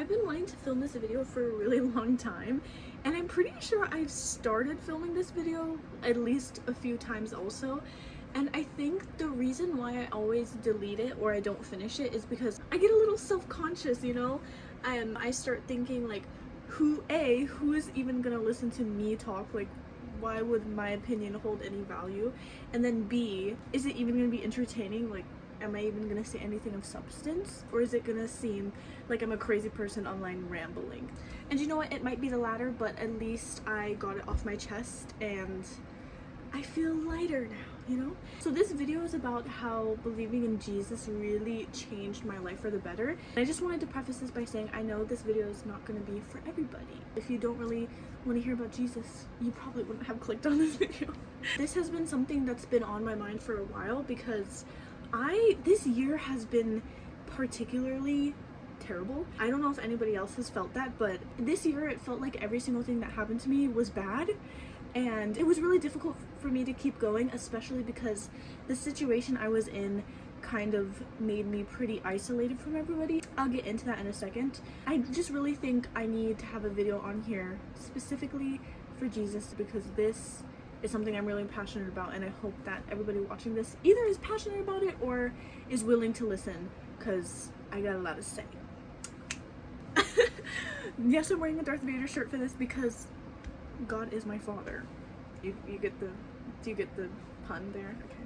I've been wanting to film this video for a really long time, and I'm pretty sure I've started filming this video at least a few times also. And I think the reason why I always delete it or I don't finish it is because I get a little self-conscious, you know? And I start thinking like, who is even gonna listen to me talk? Like, why would my opinion hold any value? And then B, is it even gonna be entertaining? Like, am I even gonna say anything of substance? Or is it gonna seem like I'm a crazy person online rambling? And you know what? It might be the latter, but at least I got it off my chest and I feel lighter now, you know? So this video is about how believing in Jesus really changed my life for the better. And I just wanted to preface this by saying I know this video is not going to be for everybody. If you don't really want to hear about Jesus, you probably wouldn't have clicked on this video. This has been something that's been on my mind for a while because this year has been particularly terrible. I don't know if anybody else has felt that, but this year it felt like every single thing that happened to me was bad. And it was really difficult for me to keep going, especially because the situation I was in kind of made me pretty isolated from everybody. I'll get into that in a second. I just really think I need to have a video on here specifically for Jesus because this is something I'm really passionate about, and I hope that everybody watching this either is passionate about it or is willing to listen because I got a lot to say. Yes, I'm wearing a Darth Vader shirt for this because God is my father. Do you get the pun there? Okay.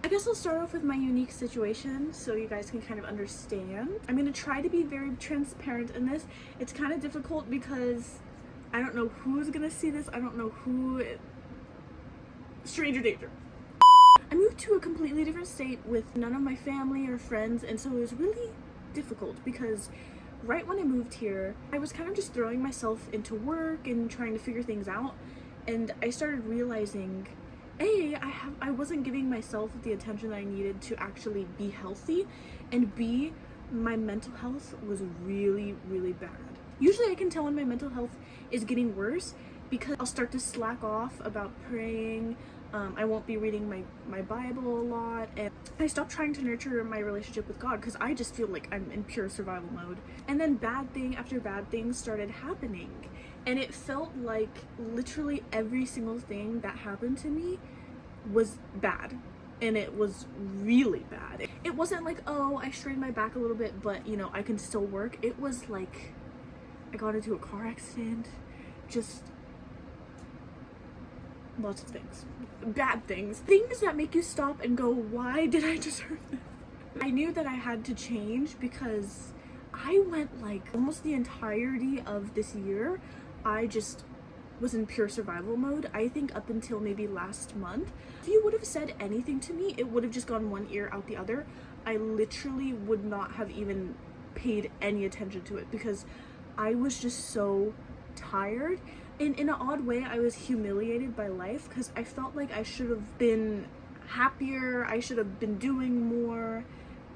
I guess I'll start off with my unique situation so you guys can kind of understand. I'm gonna try to be very transparent in this. It's kind of difficult because I don't know who's gonna see this. I don't know who. Stranger danger. I moved to a completely different state with none of my family or friends, and so it was really difficult because right when I moved here, I was kind of just throwing myself into work and trying to figure things out, and I started realizing A, I wasn't giving myself the attention that I needed to actually be healthy, and B, my mental health was really, really bad. Usually I can tell when my mental health is getting worse because I'll start to slack off about praying. I won't be reading my Bible a lot, and I stopped trying to nurture my relationship with God because I just feel like I'm in pure survival mode. And then bad thing after bad thing started happening, and it felt like literally every single thing that happened to me was bad, and it was really bad. It wasn't like, oh, I strained my back a little bit, but you know, I can still work. It was like I got into a car accident, just lots of things. Bad things. Things that make you stop and go, why did I deserve this? I knew that I had to change because I went like almost the entirety of this year, I just was in pure survival mode. I think up until maybe last month. If you would have said anything to me, it would have just gone one ear out the other. I literally would not have even paid any attention to it because I was just so tired. And in an odd way, I was humiliated by life because I felt like I should have been happier, I should have been doing more,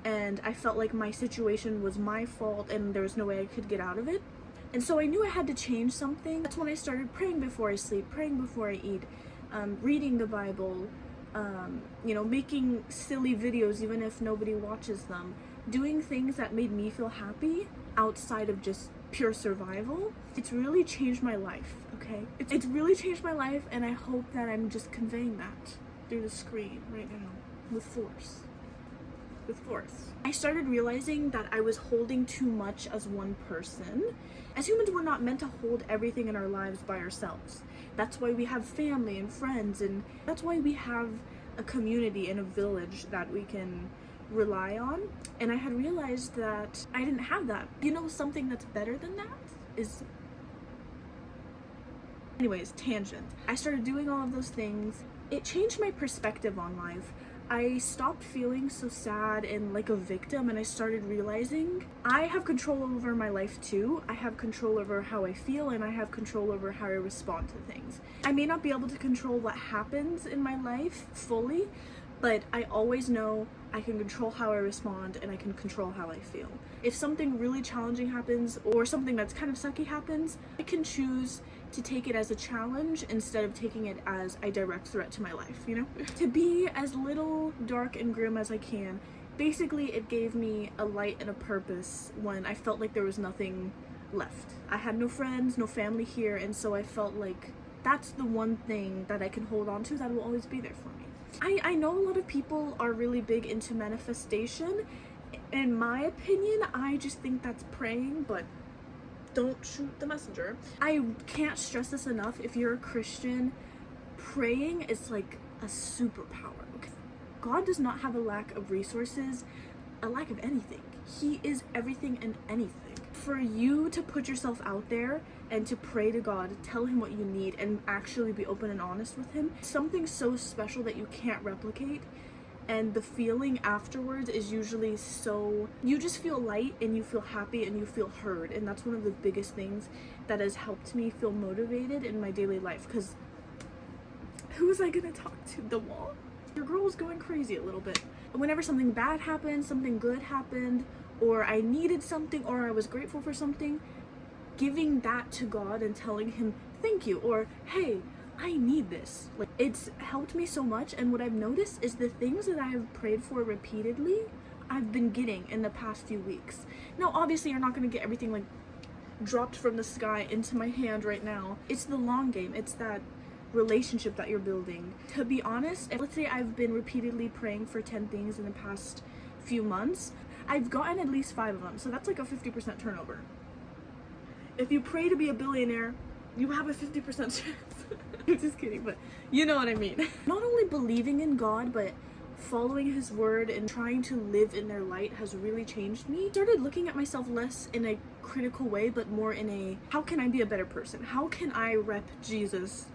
and I felt like my situation was my fault and there was no way I could get out of it. And so I knew I had to change something. That's when I started praying before I sleep, praying before I eat, reading the Bible, you know, making silly videos even if nobody watches them, doing things that made me feel happy outside of just pure survival. It's really changed my life, okay? It's really changed my life, and I hope that I'm just conveying that through the screen right now with force. I started realizing that I was holding too much as one person. As humans, we're not meant to hold everything in our lives by ourselves. That's why we have family and friends, and that's why we have a community and a village that we can rely on. And I had realized that I didn't have that. You know, something that's better than that is, anyways, tangent. I started doing all of those things. It changed my perspective on life. I stopped feeling so sad and like a victim, and I started realizing I have control over my life too. I have control over how I feel, and I have control over how I respond to things. I may not be able to control what happens in my life fully, but I always know I can control how I respond and I can control how I feel. If something really challenging happens or something that's kind of sucky happens, I can choose to take it as a challenge instead of taking it as a direct threat to my life, you know? To be as little dark and grim as I can Basically, it gave me a light and a purpose when I felt like there was nothing left. I had no friends, no family here, and so I felt like that's the one thing that I can hold on to that will always be there for me. I know a lot of people are really big into manifestation. In my opinion, I just think that's praying, but don't shoot the messenger. I can't stress this enough. If you're a Christian, praying is like a superpower. Okay? God does not have a lack of resources, a lack of anything. He is everything and anything. For you to put yourself out there and to pray to God, tell him what you need, and actually be open and honest with him, something so special that you can't replicate. And the feeling afterwards is usually so, you just feel light and you feel happy and you feel heard. And that's one of the biggest things that has helped me feel motivated in my daily life. Because who was I gonna talk to? The wall? Your girl was going crazy a little bit. Whenever something bad happened, something good happened, or I needed something, or I was grateful for something, giving that to God and telling him thank you, or hey, I need this. Like, it's helped me so much. And what I've noticed is the things that I have prayed for repeatedly, I've been getting in the past few weeks. Now, obviously, you're not going to get everything like dropped from the sky into my hand right now. It's the long game. It's that relationship that you're building. To be honest, let's say I've been repeatedly praying for 10 things in the past few months. I've gotten at least 5 of them. So that's like a 50% turnover. If you pray to be a billionaire, you have a 50% chance. I'm just kidding, but you know what I mean. Not only believing in God, but following his word and trying to live in their light has really changed me. I started looking at myself less in a critical way, but more in a, how can I be a better person? How can I rep Jesus?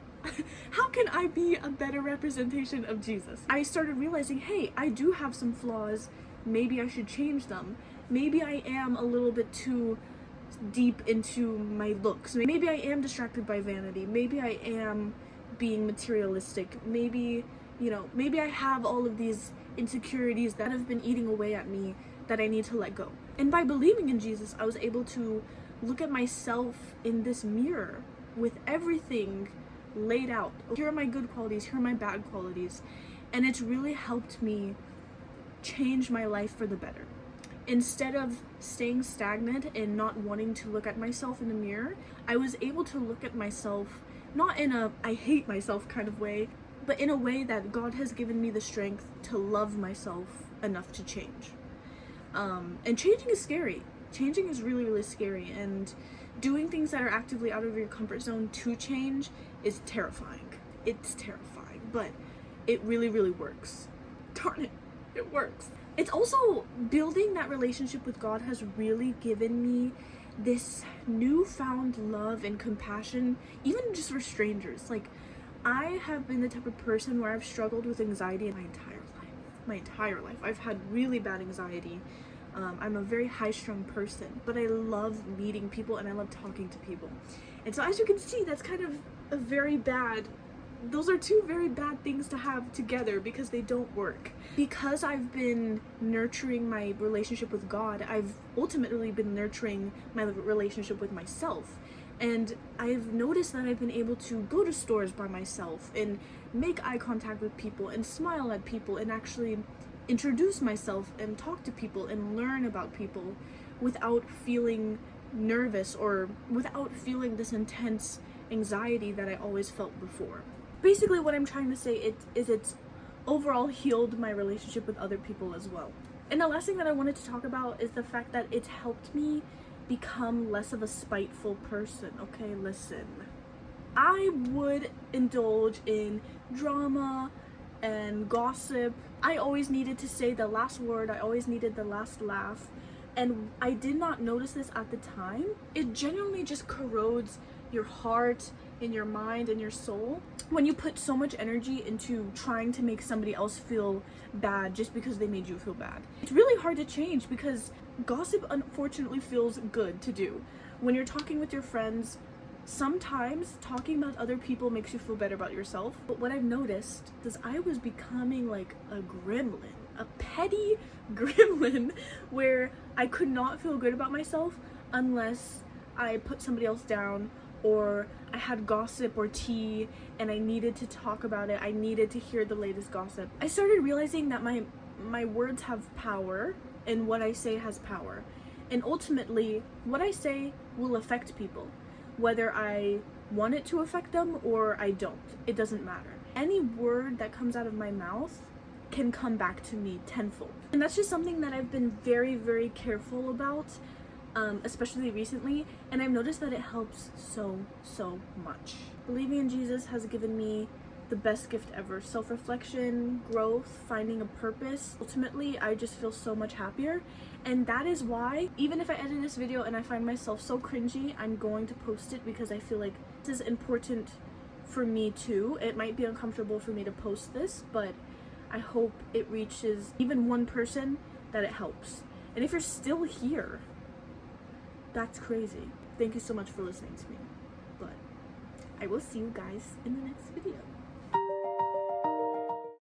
How can I be a better representation of Jesus? I started realizing, hey, I do have some flaws. Maybe I should change them. Maybe I am a little bit too deep into my looks. Maybe I am distracted by vanity. Maybe I am being materialistic. Maybe, you know, maybe I have all of these insecurities that have been eating away at me that I need to let go. And by believing in Jesus, I was able to look at myself in this mirror with everything laid out. Here are my good qualities, here are my bad qualities. And it's really helped me change my life for the better. Instead of staying stagnant and not wanting to look at myself in the mirror, I was able to look at myself not in a I hate myself kind of way, but in a way that God has given me the strength to love myself enough to change. And changing is scary. Changing is really, really scary. And doing things that are actively out of your comfort zone to change is terrifying. It's terrifying, but it really, really works. Darn it, it works. It's also building that relationship with God has really given me this newfound love and compassion, even just for strangers. Like, I have been the type of person where I've struggled with anxiety my entire life. I've had really bad anxiety. I'm a very high-strung person, but I love meeting people and I love talking to people. And so as you can see, that's kind of a very bad, those are two very bad things to have together because they don't work. Because I've been nurturing my relationship with God, I've ultimately been nurturing my relationship with myself. And I've noticed that I've been able to go to stores by myself and make eye contact with people and smile at people and actually introduce myself and talk to people and learn about people without feeling nervous or without feeling this intense anxiety that I always felt before. Basically what I'm trying to say is it's overall healed my relationship with other people as well. And the last thing that I wanted to talk about is the fact that it's helped me become less of a spiteful person. Okay, listen. I would indulge in drama and gossip. I always needed to say the last word. I always needed the last laugh. And I did not notice this at the time. It genuinely just corrodes your heart and your mind and your soul when you put so much energy into trying to make somebody else feel bad just because they made you feel bad. It's really hard to change because gossip unfortunately feels good to do. When you're talking with your friends, sometimes talking about other people makes you feel better about yourself. But what I've noticed is I was becoming like a gremlin, a petty gremlin, where I could not feel good about myself unless I put somebody else down, or I had gossip or tea and I needed to talk about it. I needed to hear the latest gossip. I started realizing that my my words have power and what I say has power. And ultimately, what I say will affect people, whether I want it to affect them or I don't. It doesn't matter. Any word that comes out of my mouth can come back to me tenfold. And that's just something that I've been very, very careful about, especially recently, and I've noticed that it helps so much. Believing in Jesus has given me the best gift ever. Self-reflection, growth, finding a purpose. Ultimately, I just feel so much happier, and that is why, even if I edit this video and I find myself so cringy, I'm going to post it because I feel like this is important for me too. It might be uncomfortable for me to post this, but I hope it reaches even one person that it helps. And if you're still here, that's crazy. Thank you so much for listening to me. But I will see you guys in the next video.